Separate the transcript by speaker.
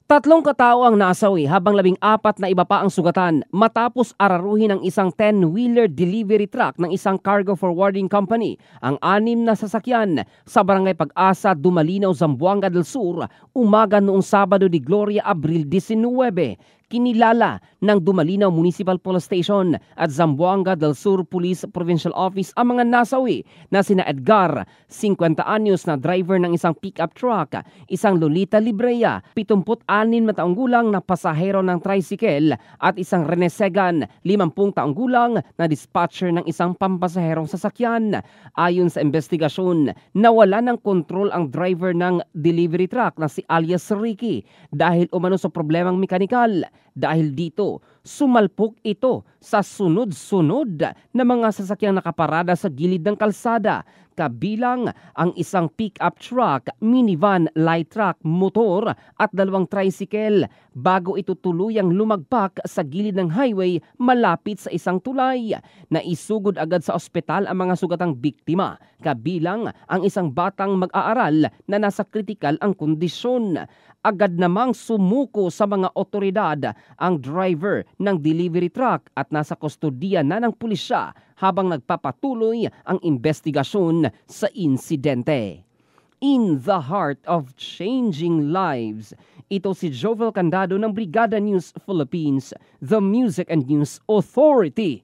Speaker 1: Tatlong katao ang nasawi habang 14 na iba pa ang sugatan matapos araruhin ng isang 10-wheeler delivery truck ng isang cargo forwarding company ang 6 na sasakyan sa Barangay Pag-asa, Dumalinaw, Zamboanga del Sur, umaga noong Sabado de Gloria, Abril 19. Kinilala ng Dumalinaw Municipal Police Station at Zamboanga del Sur Police Provincial Office ang mga nasawi na sina Edgar, 50 anyos na driver ng isang pickup truck, isang Lolita Librea, 76 na taong gulang na pasahero ng tricycle at isang Rene Segan, 50 taong gulang na dispatcher ng isang pampasaherong sasakyan. Ayon sa investigasyon, nawala ng kontrol ang driver ng delivery truck na si alias Ricky dahil umano sa problemang mekanikal. Dahil dito, sumalpok ito sa sunod-sunod na mga sasakyang nakaparada sa gilid ng kalsada, kabilang ang isang pick-up truck, minivan, light truck, motor at 2 tricycle bago ito tuluyang lumagpak sa gilid ng highway malapit sa isang tulay. Naisugod agad sa ospital ang mga sugatang biktima, kabilang ang isang batang mag-aaral na nasa kritikal ang kondisyon. Agad namang sumuko sa mga otoridad ang driver ng delivery truck at nasa kustodiya na ng pulisya habang nagpapatuloy ang investigasyon sa insidente. In the heart of changing lives, ito si Jovel Candado ng Brigada News Philippines, the Music and News Authority.